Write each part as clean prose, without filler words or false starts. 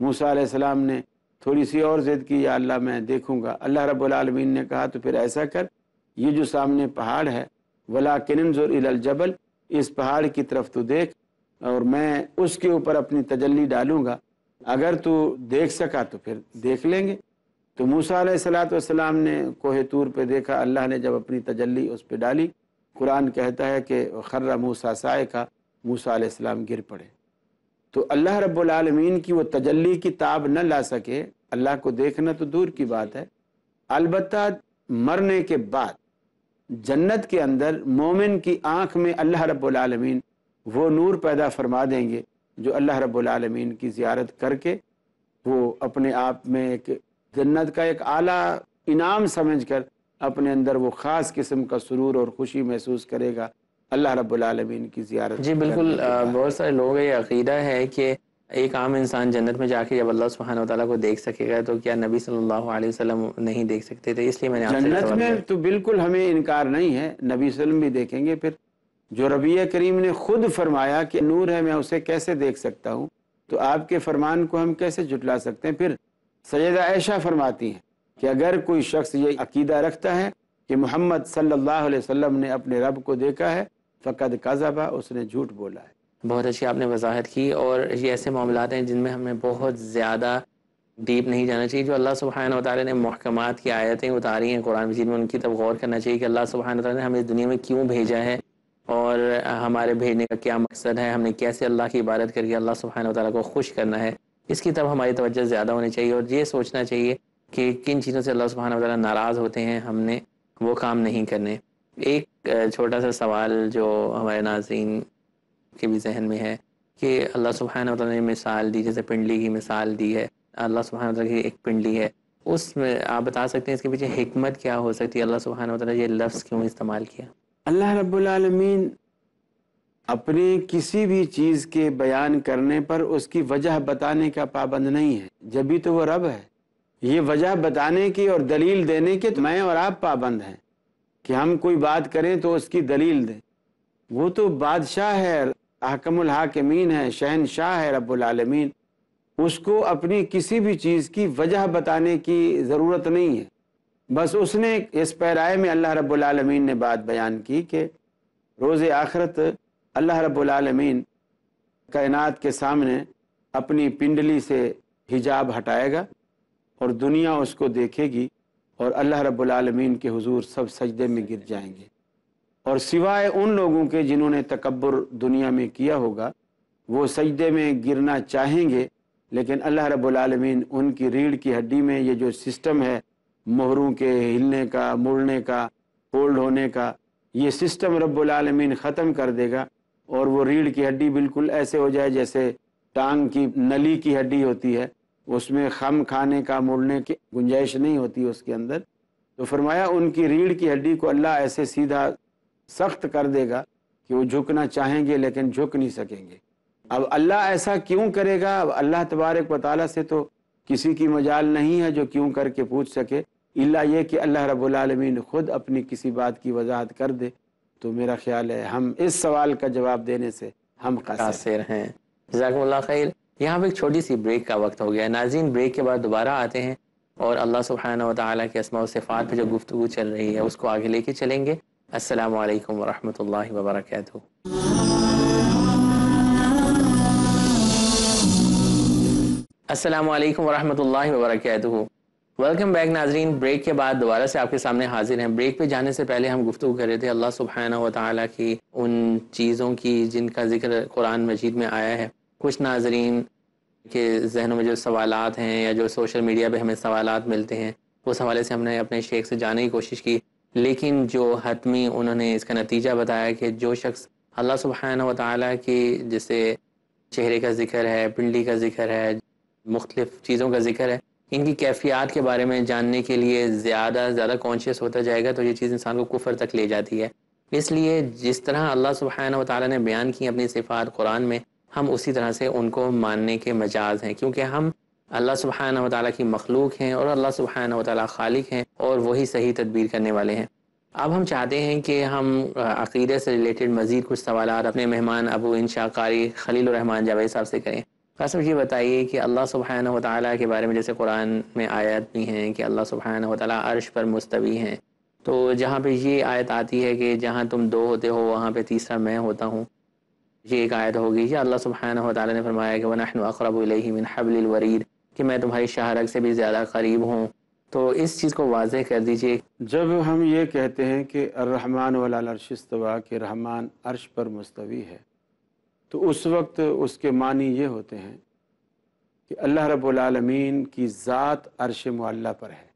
موسیٰ علیہ السلام نے تھوڑی سی اور ضد کی، یا اللہ میں دیکھوں گا۔ اللہ رب العالمین نے کہا تو پھر ایسا کر، یہ جو سامنے پہاڑ ہے، وَلَٰكِنِ انظُرْ إِلَى الْجَبَلِ، اس پہاڑ کی طرف تو دیکھ، اور میں اس کے اوپر اپنی تجلی ڈالوں گا، اگر تو دیکھ سکا تو پھر دیکھ لیں گے۔ تو موسیٰ علیہ السلام نے کوہ طور پہ دیکھا، اللہ نے جب اپنی تجلی اس پہ ڈالی، قرآن کہتا ہے کہ خر موسیٰ صاعقہ، موسیٰ علیہ السلام گر پڑے۔ تو اللہ رب العالمین کی وہ تجلی کی تاب نہ لا سکے، اللہ کو دیکھنا تو دور کی بات ہے، البتہ مرنے کے بعد جنت کے اندر مومن کی آنکھ میں اللہ رب العالمین وہ نور پیدا فرما دیں گے جو اللہ رب العالمین کی زیارت کر کے وہ اپنے آپ میں ایک جنت کا ایک اعلیٰ انعام سمجھ کر اپنے اندر وہ خاص قسم کا سرور اور خوشی محسوس کرے گا اللہ رب العالمین کی زیارت۔ جی بالکل، بہت سارے لوگوں کا یہ عقیدہ ہے کہ ایک عام انسان جنت میں جا کے جب اللہ سبحانہ و تعالیٰ کو دیکھ سکے گا تو کیا نبی صلی اللہ علیہ وسلم نہیں دیکھ سکتے تھے؟ اس لیے میں نے آپ سے جنت میں تو بالکل ہمیں انکار نہیں ہے، نبی صلی اللہ علیہ وسلم بھی دیکھیں گے۔ پھر جو ربی کریم نے خود فرمایا کہ نور ہے، میں اسے کیسے دیکھ سکتا ہوں، تو آپ کے فرمان کو ہم کیسے جھٹلا سکتے ہیں؟ پھر سیدہ عائشہ فرماتی ہیں کہ اگر کوئی شخص یہ عقیدہ رکھتا ہے کہ محمد صلی اللہ علیہ وسلم نے اپنے رب کو دیکھا ہے فقد کذب، اس نے جھوٹ بولا ہے۔ بہت اچھی آپ نے وضاحت کی، اور یہ ایسے معاملات ہیں جن میں ہمیں بہت زیادہ ڈیپ نہیں جانا چاہیے۔ جو اللہ سبحانہ و تعالیٰ نے محکمات کی آیتیں اتاری ہیں قرآن مجید میں، ان کی طرف غور کرنا چاہیے کہ اللہ سبحانہ و تعالیٰ نے ہمیں اس دنیا میں کیوں بھیجا ہے اور ہمارے بھیجنے کا کیا مقصد ہے، ہم نے کیسے اللہ کی عبادت کر کے اللہ سبحانہ و تعالیٰ کو خوش کرنا ہے، اس کی طرف ہماری توجہ زیادہ ہونی چاہیے، اور یہ سوچنا چاہیے کہ کن چیزوں سے اللہ سبحانہ و تعالیٰ ناراض ہوتے ہیں، ہم نے وہ کام نہیں کرنے۔ ایک چھوٹا سا سوال جو ہمارے ناظرین کے بھی ذہن میں ہے کہ اللہ سبحانہ و تعالیٰ نے مثال دی، جیسے پنڈلی کی مثال دی ہے، اللہ سبحانہ و تعالیٰ کی ایک پنڈلی ہے، اس میں آپ بتا سکتے ہیں اس کے پیچھے حکمت کیا ہو سکتی ہے؟ اللہ سبحانہ و تعالیٰ یہ لفظ کیوں استعمال کیا؟ اللہ رب العالمین اپنی کسی بھی چیز کے بیان کرنے پر اس کی وجہ بتانے کا پابند نہیں ہے، جبھی تو وہ رب ہے۔ یہ وجہ بتانے کی اور دلیل دینے کے میں اور آپ پابند ہیں کہ ہم کوئی بات کریں تو اس کی دلیل دیں۔ وہ تو بادشاہ ہے، احکم الحاکمین ہے، شہنشاہ ہے رب العالمین، اس کو اپنی کسی بھی چیز کی وجہ بتانے کی ضرورت نہیں ہے۔ بس اس نے اس پیرائے میں اللہ رب العالمین نے بات بیان کی کہ روز آخرت اللہ رب العالمین کائنات کے سامنے اپنی پنڈلی سے حجاب ہٹائے گا اور دنیا اس کو دیکھے گی، اور اللہ رب العالمین کے حضور سب سجدے میں گر جائیں گے، اور سوائے ان لوگوں کے جنہوں نے تکبر دنیا میں کیا ہوگا وہ سجدے میں گرنا چاہیں گے، لیکن اللہ رب العالمین ان کی ریڑھ کی ہڈی میں یہ جو سسٹم ہے مہروں کے ہلنے کا، مڑنے کا، فولڈ ہونے کا، یہ سسٹم رب العالمین ختم کر دے گا، اور وہ ریڑھ کی ہڈی بالکل ایسے ہو جائے جیسے ٹانگ کی نلی کی ہڈی ہوتی ہے، اس میں خم کھانے کا، مڑنے کی گنجائش نہیں ہوتی اس کے اندر۔ تو فرمایا ان کی ریڑھ کی ہڈی کو اللہ ایسے سیدھا سخت کر دے گا کہ وہ جھکنا چاہیں گے لیکن جھک نہیں سکیں گے۔ اب اللہ ایسا کیوں کرے گا؟ اب اللہ تبارک و تعالیٰ سے تو کسی کی مجال نہیں ہے جو کیوں کر کے پوچھ سکے، الا یہ کہ اللہ رب العالمین خود اپنی کسی بات کی وضاحت کر دے۔ تو میرا خیال ہے ہم اس سوال کا جواب دینے سے ہم قاصر ہیں۔ جزاکم اللہ خیر۔ یہاں پہ ایک چھوٹی سی بریک کا وقت ہو گیا ہے ناظرین، بریک کے بعد دوبارہ آتے ہیں اور اللہ سبحانہ و تعالیٰ کے اسماء و صفات پہ جو گفتگو چل رہی ہے اس کو آگے لے کے چلیں گے۔ السلام علیکم ورحمۃ اللہ وبرکاتہ۔ السلام علیکم ورحمۃ اللہ وبرکاتہ۔ ویلکم بیک ناظرین، بریک کے بعد دوبارہ سے آپ کے سامنے حاضر ہیں۔ بریک پہ جانے سے پہلے ہم گفتگو کر رہے تھے اللہ سبحانہ و تعالیٰ کی ان چیزوں کی جن کا ذکر قرآن مجید میں آیا ہے۔ کچھ ناظرین کے ذہنوں میں جو سوالات ہیں یا جو سوشل میڈیا پہ ہمیں سوالات ملتے ہیں اس حوالے سے ہم نے اپنے شیخ سے جاننے کی کوشش کی، لیکن جو حتمی انہوں نے اس کا نتیجہ بتایا کہ جو شخص اللہ سبحانہ و تعالیٰ کی جیسے چہرے کا ذکر ہے، پنڈلی کا ذکر ہے، مختلف چیزوں کا ذکر ہے، ان کی کیفیات کے بارے میں جاننے کے لیے زیادہ کانشیس ہوتا جائے گا تو یہ چیز انسان کو کفر تک لے جاتی ہے۔ اس لیے جس طرح اللہ سبحانہ و تعالیٰ نے بیان کی اپنی صفات قرآن میں، ہم اسی طرح سے ان کو ماننے کے مجاز ہیں، کیونکہ ہم اللہ سبحانہ و تعالیٰ کی مخلوق ہیں اور اللہ سبحانہ و تعالیٰ خالق ہیں اور وہی صحیح تدبیر کرنے والے ہیں۔ اب ہم چاہتے ہیں کہ ہم عقیدے سے ریلیٹڈ مزید کچھ سوالات اپنے مہمان ابو انشاء قاری خلیل الرحمان جاوید صاحب سے کریں۔ قاسم یہ بتائیے کہ اللہ سبحانہ و تعالیٰ کے بارے میں جیسے قرآن میں آیات بھی ہیں کہ اللہ سبحانہ و تعالیٰ عرش پر مستوی ہیں، تو جہاں پہ یہ آیت آتی ہے کہ جہاں تم دو ہوتے ہو وہاں پہ تیسرا میں ہوتا ہوں، یہ ایک آیت ہوگی کہ اللہ سبحانہ و تعالیٰ نے فرمایا کہ وَنَحْنُ أَقْرَبُ إِلَيْهِ مِنْ حَبْلِ الْوَرِيدِ کہ میں تمہاری شاہ رگ سے بھی زیادہ قریب ہوں، تو اس چیز کو واضح کر دیجئے۔ جب ہم یہ کہتے ہیں کہ الرحمن علی العرش استویٰ کہ رحمان عرش پر مستوی ہے، تو اس وقت اس کے معنی یہ ہوتے ہیں کہ اللہ رب العالمین کی ذات عرش معلیٰ پر ہے۔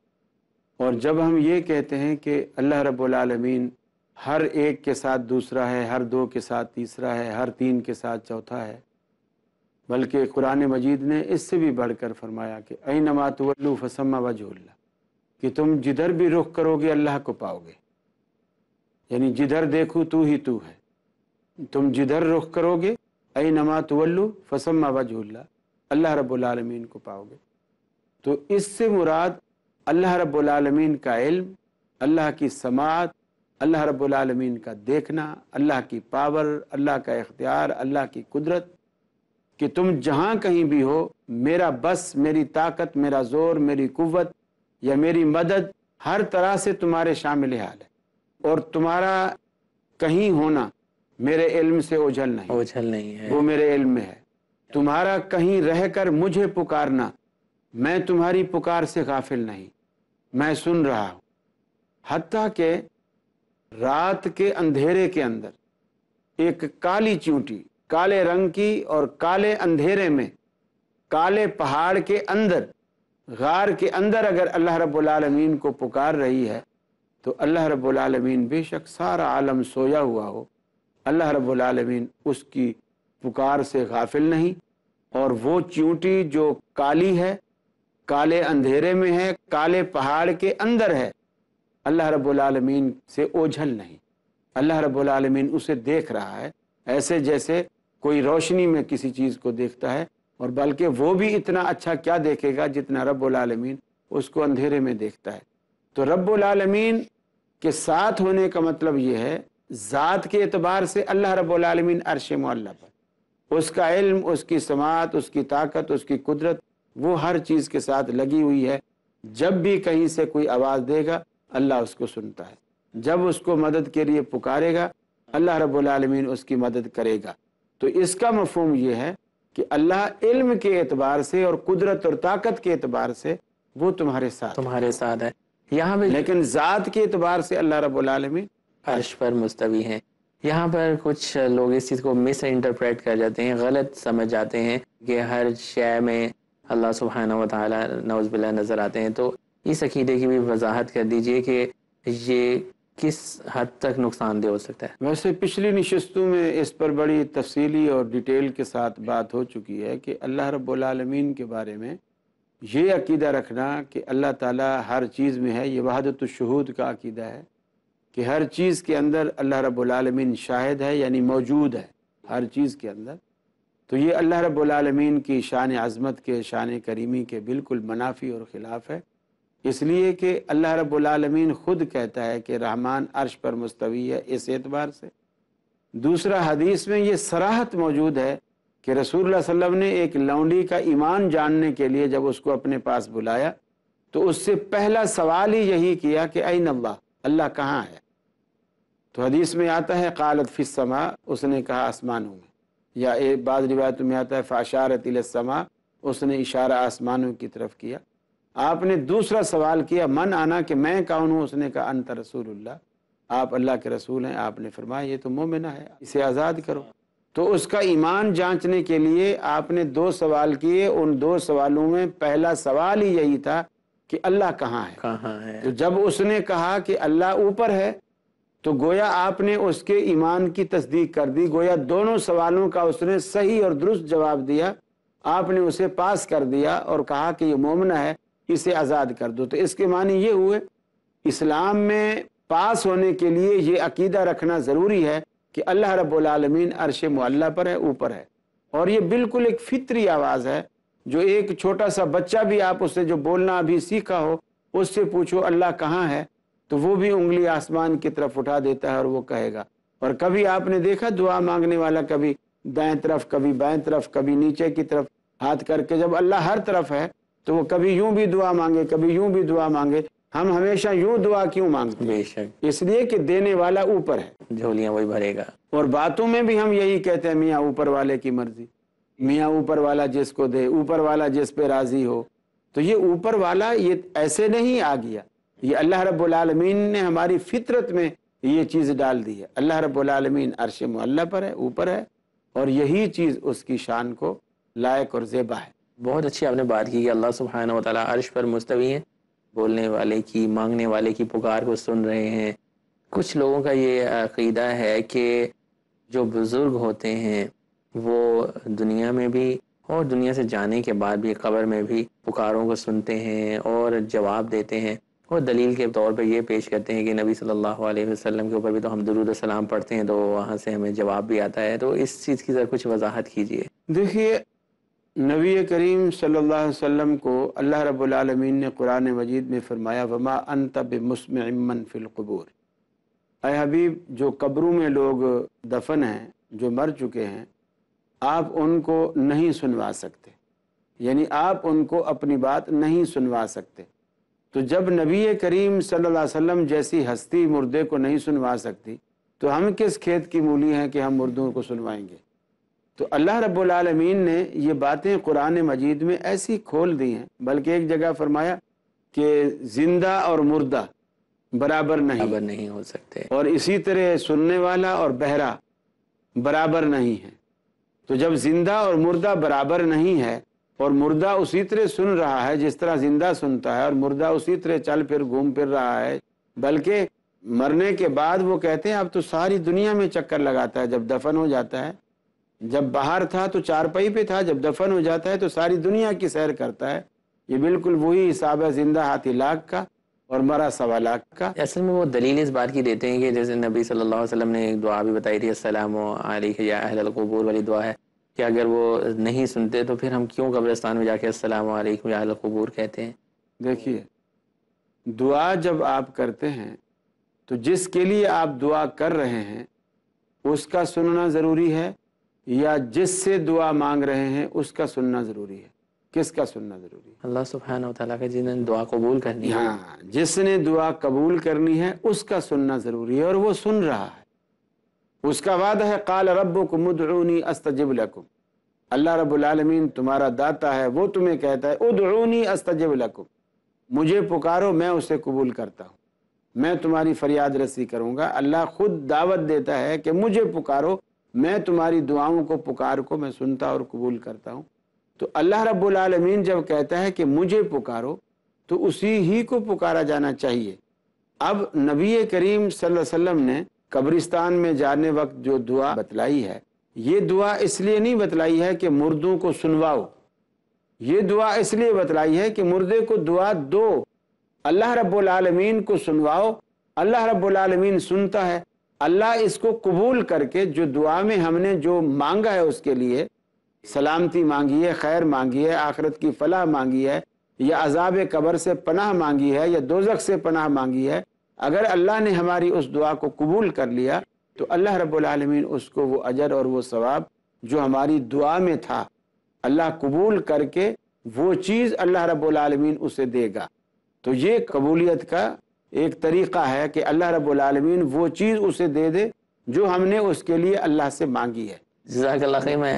اور جب ہم یہ کہتے ہیں کہ اللہ رب العالمین ہر ایک کے ساتھ دوسرا ہے، ہر دو کے ساتھ تیسرا ہے، ہر تین کے ساتھ چوتھا ہے، بلکہ قرآن مجید نے اس سے بھی بڑھ کر فرمایا کہ اینما تولوا فثم وجہ اللہ، کہ تم جدھر بھی رخ کرو گے اللہ کو پاؤ گے، یعنی جدھر دیکھو تو ہی تو ہے، تم جدھر رخ کرو گے اینما تولوا فثم وجہ اللہ، اللہ رب العالمین کو پاؤ گے۔ تو اس سے مراد اللہ رب العالمین کا علم، اللہ کی سماعت، اللہ رب العالمین کا دیکھنا، اللہ کی پاور، اللہ کا اختیار، اللہ کی قدرت، کہ تم جہاں کہیں بھی ہو میرا بس، میری طاقت، میرا زور، میری قوت یا میری مدد ہر طرح سے تمہارے شامل حال ہے، اور تمہارا کہیں ہونا میرے علم سے اوجھل نہیں ہے، وہ میرے علم میں ہے۔ تمہارا کہیں رہ کر مجھے پکارنا، میں تمہاری پکار سے غافل نہیں، میں سن رہا ہوں۔ حتیٰ کہ رات کے اندھیرے کے اندر ایک کالی چیونٹی، کالے رنگ کی اور کالے اندھیرے میں، کالے پہاڑ کے اندر، غار کے اندر اگر اللہ رب العالمین کو پکار رہی ہے تو اللہ رب العالمین بے شک سارا عالم سویا ہوا ہو، اللہ رب العالمین اس کی پکار سے غافل نہیں، اور وہ چیونٹی جو کالی ہے، کالے اندھیرے میں ہے، کالے پہاڑ کے اندر ہے، اللہ رب العالمین سے اوجھل نہیں، اللہ رب العالمین اسے دیکھ رہا ہے، ایسے جیسے کوئی روشنی میں کسی چیز کو دیکھتا ہے، اور بلکہ وہ بھی اتنا اچھا کیا دیکھے گا جتنا رب العالمین اس کو اندھیرے میں دیکھتا ہے۔ تو رب العالمین کے ساتھ ہونے کا مطلب یہ ہے ذات کے اعتبار سے اللہ رب العالمین عرش معلیٰ پر، اس کا علم، اس کی سماعت، اس کی طاقت، اس کی قدرت، وہ ہر چیز کے ساتھ لگی ہوئی ہے۔ جب بھی کہیں سے کوئی آواز دے گا اللہ اس کو سنتا ہے، جب اس کو مدد کے لیے پکارے گا اللہ رب العالمین اس کی مدد کرے گا۔ تو اس کا مفہوم یہ ہے کہ اللہ علم کے اعتبار سے اور قدرت اور طاقت کے اعتبار سے وہ تمہارے ساتھ ہے، یہاں پہ لیکن ذات کے اعتبار سے اللہ رب العالمین عرش پر مستوی ہیں۔ یہاں پر کچھ لوگ اس چیز کو مس انٹرپریٹ کر جاتے ہیں، غلط سمجھ جاتے ہیں کہ ہر شے میں اللہ سبحانہ و تعالیٰ نعوذ باللہ نظر آتے ہیں، تو اس عقیدے کی بھی وضاحت کر دیجئے کہ یہ کس حد تک نقصان دہ ہو سکتا ہے۔ ویسے پچھلی نشستوں میں اس پر بڑی تفصیلی اور ڈیٹیل کے ساتھ بات ہو چکی ہے کہ اللہ رب العالمین کے بارے میں یہ عقیدہ رکھنا کہ اللہ تعالیٰ ہر چیز میں ہے، یہ وحدت الشہود کا عقیدہ ہے کہ ہر چیز کے اندر اللہ رب العالمین شاہد ہے، یعنی موجود ہے ہر چیز کے اندر۔ تو یہ اللہ رب العالمین کی شان عظمت کے، شان کریمی کے بالکل منافی اور خلاف ہے، اس لیے کہ اللہ رب العالمین خود کہتا ہے کہ رحمان عرش پر مستوی ہے اس اعتبار سے۔ دوسرا حدیث میں یہ صراحت موجود ہے کہ رسول اللہ صلی اللہ علیہ وسلم نے ایک لونڈی کا ایمان جاننے کے لیے جب اس کو اپنے پاس بلایا تو اس سے پہلا سوال ہی یہی کیا کہ این اللہ، اللہ کہاں ہے؟ تو حدیث میں آتا ہے قالت فی السماء، اس نے کہا آسمانوں میں، یا ایک بعض روایتوں میں آتا ہے فاشارت الی السماء، اس نے اشارہ آسمانوں کی طرف کیا۔ آپ نے دوسرا سوال کیا من آنا، کہ میں کون ہوں؟ اس نے کہا انت رسول اللہ، آپ اللہ کے رسول ہیں۔ آپ نے فرمایا یہ تو مومنہ ہے، اسے آزاد کرو۔ تو اس کا ایمان جانچنے کے لیے آپ نے دو سوال کیے، ان دو سوالوں میں پہلا سوال ہی یہی تھا کہ اللہ کہاں ہے؟ تو جب اس نے کہا کہ اللہ اوپر ہے تو گویا آپ نے اس کے ایمان کی تصدیق کر دی، گویا دونوں سوالوں کا اس نے صحیح اور درست جواب دیا، آپ نے اسے پاس کر دیا اور کہا کہ یہ مومنہ ہے، اسے آزاد کر دو۔ تو اس کے معنی یہ ہوئے اسلام میں پاس ہونے کے لیے یہ عقیدہ رکھنا ضروری ہے کہ اللہ رب العالمین عرش معلیٰ پر ہے، اوپر ہے، اور یہ بالکل ایک فطری آواز ہے۔ جو ایک چھوٹا سا بچہ بھی آپ اس سے جو بولنا ابھی سیکھا ہو، اس سے پوچھو اللہ کہاں ہے تو وہ بھی انگلی آسمان کی طرف اٹھا دیتا ہے اور وہ کہے گا۔ اور کبھی آپ نے دیکھا دعا مانگنے والا کبھی دائیں طرف، کبھی بائیں طرف، کبھی نیچے کی طرف، ہاتھ کر کے جب اللہ ہر طرف ہے تو وہ کبھی یوں بھی دعا مانگے کبھی یوں بھی دعا مانگے، ہم ہمیشہ یوں دعا کیوں مانگتے ہیں؟ بے شک، اس لیے کہ دینے والا اوپر ہے، جھولیاں وہی بھرے گا۔ اور باتوں میں بھی ہم یہی کہتے ہیں میاں اوپر والے کی مرضی، میاں اوپر والا جس کو دے، اوپر والا جس پہ راضی ہو۔ تو یہ اوپر والا یہ ایسے نہیں آ گیا، یہ اللہ رب العالمین نے ہماری فطرت میں یہ چیز ڈال دی ہے۔ اللہ رب العالمین عرش معلی پر ہے، اوپر ہے، اور یہی چیز اس کی شان کو لائق اور زیبا ہے۔ بہت اچھی آپ نے بات کی کہ اللہ سبحانہ و تعالیٰ عرش پر مستوی ہے، بولنے والے کی، مانگنے والے کی پکار کو سن رہے ہیں۔ کچھ لوگوں کا یہ عقیدہ ہے کہ جو بزرگ ہوتے ہیں وہ دنیا میں بھی اور دنیا سے جانے کے بعد بھی قبر میں بھی پکاروں کو سنتے ہیں اور جواب دیتے ہیں، اور دلیل کے طور پہ یہ پیش کرتے ہیں کہ نبی صلی اللہ علیہ وسلم کے اوپر بھی تو ہم درود و سلام پڑھتے ہیں تو وہاں سے ہمیں جواب بھی آتا ہے۔ تو اس چیز کی ذرا کچھ وضاحت کیجیے۔ دیکھیے، نبی کریم صلی اللہ علیہ وسلم کو اللہ رب العالمین نے قرآن مجید میں فرمایا وما انت بمسمع من فی القبور، اے حبیب جو قبروں میں لوگ دفن ہیں، جو مر چکے ہیں، آپ ان کو نہیں سنوا سکتے، یعنی آپ ان کو اپنی بات نہیں سنوا سکتے۔ تو جب نبی کریم صلی اللہ علیہ وسلم جیسی ہستی مردے کو نہیں سنوا سکتی تو ہم کس کھیت کی مولی ہیں کہ ہم مردوں کو سنوائیں گے؟ تو اللہ رب العالمین نے یہ باتیں قرآن مجید میں ایسی کھول دی ہیں، بلکہ ایک جگہ فرمایا کہ زندہ اور مردہ برابر برابر نہیں، نہیں ہو سکتے۔ اور اسی طرح سننے والا اور بہرا برابر نہیں ہے۔ تو جب زندہ اور مردہ برابر نہیں ہے اور مردہ اسی طرح سن رہا ہے جس طرح زندہ سنتا ہے، اور مردہ اسی طرح چل پھر گھوم پھر رہا ہے، بلکہ مرنے کے بعد وہ کہتے ہیں اب تو ساری دنیا میں چکر لگاتا ہے، جب دفن ہو جاتا ہے، جب باہر تھا تو چارپائی پہ تھا، جب دفن ہو جاتا ہے تو ساری دنیا کی سیر کرتا ہے۔ یہ بالکل وہی حساب ہے زندہ ہاتھی لاکھ کا اور مرا 1.25 لاکھ کا۔ اصل میں وہ دلیل اس بات کی دیتے ہیں کہ جیسے نبی صلی اللہ علیہ وسلم نے ایک دعا بھی بتائی تھی، السلام علیک یا اہل القبور والی دعا ہے، کہ اگر وہ نہیں سنتے تو پھر ہم کیوں قبرستان میں جا کے السلام علیکم یا اہل القبور کہتے ہیں؟ دیکھیے، دعا جب آپ کرتے ہیں تو جس کے لیے آپ دعا کر رہے ہیں اس کا سننا ضروری ہے یا جس سے دعا مانگ رہے ہیں اس کا سننا ضروری ہے؟ کس کا سننا ضروری ہے؟ اللہ سبحانہ و تعالیٰ کا جس نے دعا قبول کرنی ہے، ہاں، جس نے دعا قبول کرنی ہے اس کا سننا ضروری ہے، اور وہ سن رہا ہے۔ اس کا وعدہ ہے قال ربکم ادعونی استجب لکم، اللہ رب العالمین تمہارا داتا ہے، وہ تمہیں کہتا ہے ادعونی استجب لکم، مجھے پکارو میں اسے قبول کرتا ہوں، میں تمہاری فریاد رسی کروں گا۔ اللہ خود دعوت دیتا ہے کہ مجھے پکارو، میں تمہاری دعاؤں کو پکار کو میں سنتا اور قبول کرتا ہوں۔ تو اللہ رب العالمین جب کہتا ہے کہ مجھے پکارو تو اسی ہی کو پکارا جانا چاہیے۔ اب نبی کریم صلی اللہ علیہ وسلم نے قبرستان میں جانے وقت جو دعا بتلائی ہے، یہ دعا اس لیے نہیں بتلائی ہے کہ مردوں کو سنواؤ، یہ دعا اس لیے بتلائی ہے کہ مردے کو دعا دو، اللہ رب العالمین کو سنواؤ، اللہ رب العالمین سنتا ہے، اللہ اس کو قبول کر کے جو دعا میں ہم نے جو مانگا ہے اس کے لیے، سلامتی مانگی ہے، خیر مانگی ہے، آخرت کی فلاح مانگی ہے، یا عذاب قبر سے پناہ مانگی ہے، یا دوزخ سے پناہ مانگی ہے، اگر اللہ نے ہماری اس دعا کو قبول کر لیا تو اللہ رب العالمین اس کو وہ اجر اور وہ ثواب جو ہماری دعا میں تھا اللہ قبول کر کے وہ چیز اللہ رب العالمین اسے دے گا۔ تو یہ قبولیت کا ایک طریقہ ہے کہ اللہ رب العالمین وہ چیز اسے دے دے جو ہم نے اس کے لیے اللہ سے مانگی ہے۔ جزاک اللہ خیر، میں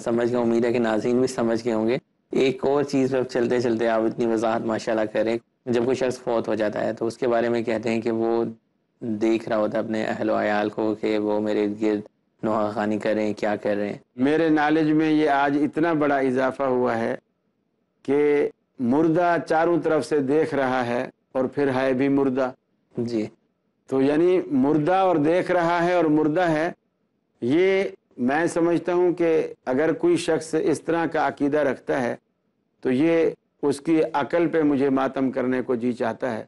سمجھ گیا، امید ہے کہ ناظرین بھی سمجھ گئے ہوں گے۔ ایک اور چیز پہ چلتے چلتے آپ اتنی وضاحت ماشاءاللہ کریں، جب کوئی شخص فوت ہو جاتا ہے تو اس کے بارے میں کہتے ہیں کہ وہ دیکھ رہا ہوتا ہے اپنے اہل و عیال کو کہ وہ میرے گرد نوحہ خوانی کریں، کیا کر رہے ہیں۔ میرے نالج میں یہ آج اتنا بڑا اضافہ ہوا ہے کہ مردہ چاروں طرف سے دیکھ رہا ہے اور پھر ہے بھی مردہ۔ جی، تو یعنی مردہ اور دیکھ رہا ہے اور مردہ ہے، یہ میں سمجھتا ہوں کہ اگر کوئی شخص اس طرح کا عقیدہ رکھتا ہے تو یہ اس کی عقل پہ مجھے ماتم کرنے کو جی چاہتا ہے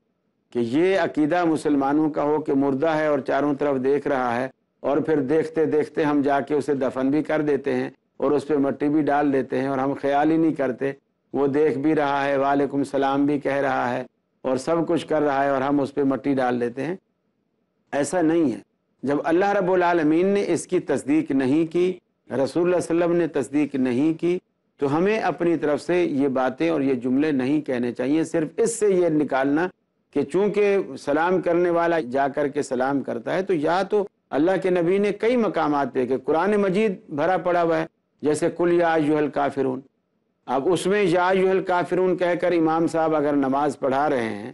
کہ یہ عقیدہ مسلمانوں کا ہو کہ مردہ ہے اور چاروں طرف دیکھ رہا ہے، اور پھر دیکھتے دیکھتے ہم جا کے اسے دفن بھی کر دیتے ہیں اور اس پہ مٹی بھی ڈال دیتے ہیں، اور ہم خیال ہی نہیں کرتے، وہ دیکھ بھی رہا ہے، وعلیکم السلام بھی کہہ رہا ہے اور سب کچھ کر رہا ہے، اور ہم اس پہ مٹی ڈال دیتے ہیں۔ ایسا نہیں ہے۔ جب اللہ رب العالمین نے اس کی تصدیق نہیں کی، رسول اللہ صلی اللہ علیہ وسلم نے تصدیق نہیں کی، تو ہمیں اپنی طرف سے یہ باتیں اور یہ جملے نہیں کہنے چاہیے، صرف اس سے یہ نکالنا کہ چونکہ سلام کرنے والا جا کر کے سلام کرتا ہے، تو یا تو اللہ کے نبی نے کئی مقامات پہ کہ قرآن مجید بھرا پڑا ہوا ہے، جیسے قل یا ایھا الکافرون، اب اس میں یا ایھا الکافرون کہہ کر امام صاحب اگر نماز پڑھا رہے ہیں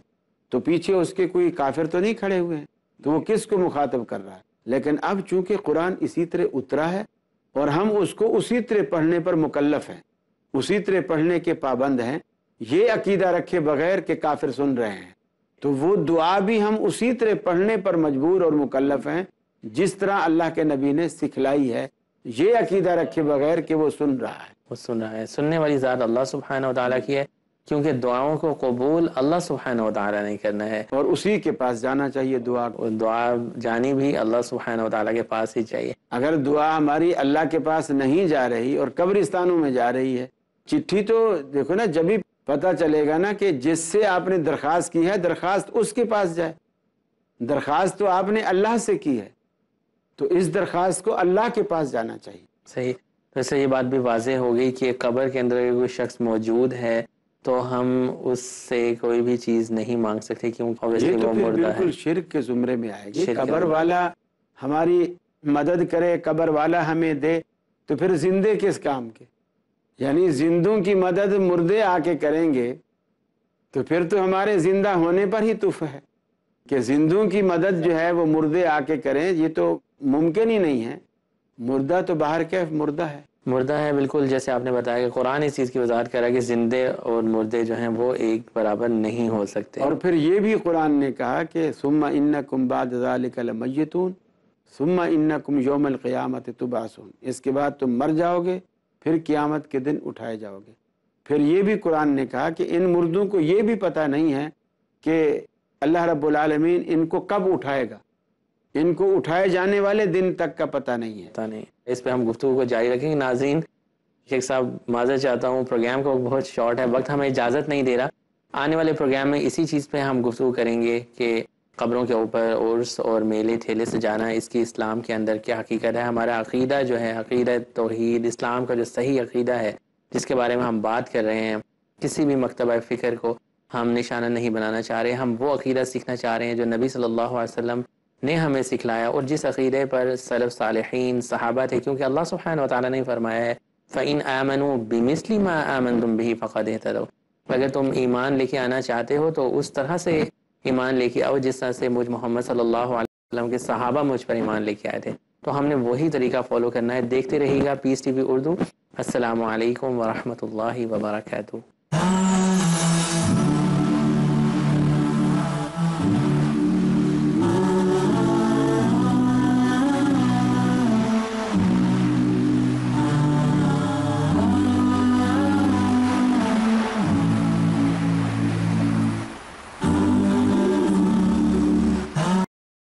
تو پیچھے اس کے کوئی کافر تو نہیں کھڑے ہوئے ہیں، تو وہ کس کو مخاطب کر رہا ہے؟ لیکن اب چونکہ قرآن اسی طرح اترا ہے اور ہم اس کو اسی طرح پڑھنے پر مکلف ہیں، اسی طرح پڑھنے کے پابند ہیں، یہ عقیدہ رکھے بغیر کہ کافر سن رہے ہیں تو وہ دعا بھی ہم اسی طرح پڑھنے پر مجبور اور مکلف ہیں جس طرح اللہ کے نبی نے سکھلائی ہے، یہ عقیدہ رکھے بغیر کہ وہ سن رہا ہے۔ وہ سن رہا ہے، سننے والی ذات اللہ سبحانہ و تعالیٰ کی ہے، کیونکہ دعاؤں کو قبول اللہ سبحانہ و تعالیٰ نے کرنا ہے، اور اسی کے پاس جانا چاہیے دعا کو۔ اور دعا جانی بھی اللہ سبحانہ و تعالیٰ کے پاس ہی چاہیے۔ اگر دعا ہماری اللہ کے پاس نہیں جا رہی اور قبرستانوں میں جا رہی ہے، چٹھی تو دیکھو نا، جب ہی پتہ چلے گا نا کہ جس سے آپ نے درخواست کی ہے درخواست اس کے پاس جائے، درخواست تو آپ نے اللہ سے کی ہے تو اس درخواست کو اللہ کے پاس جانا چاہیے۔ صحیح، ویسے یہ بات بھی واضح ہو گئی کہ قبر کے اندر اگر کوئی شخص موجود ہے تو ہم اس سے کوئی بھی چیز نہیں مانگ سکتے، کیونکہ یہ تو وہ پھر مردہ ہے۔ بالکل شرک کے زمرے میں آئے گی۔ شرک کے قبر زمرے۔ والا ہماری مدد کرے، قبر والا ہمیں دے، تو پھر زندے کس کام کے؟ یعنی زندوں کی مدد مردے آ کے کریں گے تو پھر تو ہمارے زندہ ہونے پر ہی تف ہے کہ زندوں کی مدد جو ہے وہ مردے آ کے کریں، یہ تو ممکن ہی نہیں ہے۔ مردہ تو باہر کیف مردہ ہے، مردہ ہے، بالکل جیسے آپ نے بتایا کہ قرآن اس چیز کی وضاحت کر رہا ہے کہ زندے اور مردے جو ہیں وہ ایک برابر نہیں ہو سکتے۔ اور پھر یہ بھی قرآن نے کہا کہ ثم انکم بعد ذلک لمیتون ثم انکم یوم القیامت تبعثون، اس کے بعد تم مر جاؤ گے، پھر قیامت کے دن اٹھائے جاؤ گے۔ پھر یہ بھی قرآن نے کہا کہ ان مردوں کو یہ بھی پتہ نہیں ہے کہ اللہ رب العالمین ان کو کب اٹھائے گا، ان کو اٹھائے جانے والے دن تک کا پتہ نہیں ہے۔ پتہ نہیں، اس پہ ہم گفتگو کو جاری رکھیں گے۔ ناظرین، شیخ صاحب معذرت چاہتا ہوں، پروگرام کا بہت شارٹ ہے، وقت ہمیں اجازت نہیں دے رہا۔ آنے والے پروگرام میں اسی چیز پہ ہم گفتگو کریں گے کہ قبروں کے اوپر عرس اور میلے ٹھیلے سے جانا، اس کی اسلام کے اندر کیا حقیقت ہے، ہمارا عقیدہ جو ہے، عقیدہ توحید اسلام کا جو صحیح عقیدہ ہے جس کے بارے میں ہم بات کر رہے ہیں، کسی بھی مکتبہ فکر کو ہم نشانہ نہیں بنانا چاہ رہے، ہم وہ عقیدہ سیکھنا چاہ رہے ہیں جو نبی صلی اللہ علیہ وسلم نے ہمیں سکھلایا اور جس عقیدے پر سلف صالحین صحابہ تھے، کیونکہ اللہ سبحانہ و تعالیٰ نے فرمایا ہے فَإِنْ آمَنُوا بِمِثْلِ مَا آمَنْتُمْ بِهِ فَقَدْ اهْتَدَوْا، اگر تم ایمان لے کے آنا چاہتے ہو تو اس طرح سے ایمان لے کے آؤ جس طرح سے مجھ محمد صلی اللہ علیہ وسلم کے صحابہ مجھ پر ایمان لے کے آئے تھے، تو ہم نے وہی طریقہ فالو کرنا ہے۔ دیکھتے رہیے گا پیس ٹی وی اردو۔ السلام علیکم ورحمۃ اللہ وبرکاتہ۔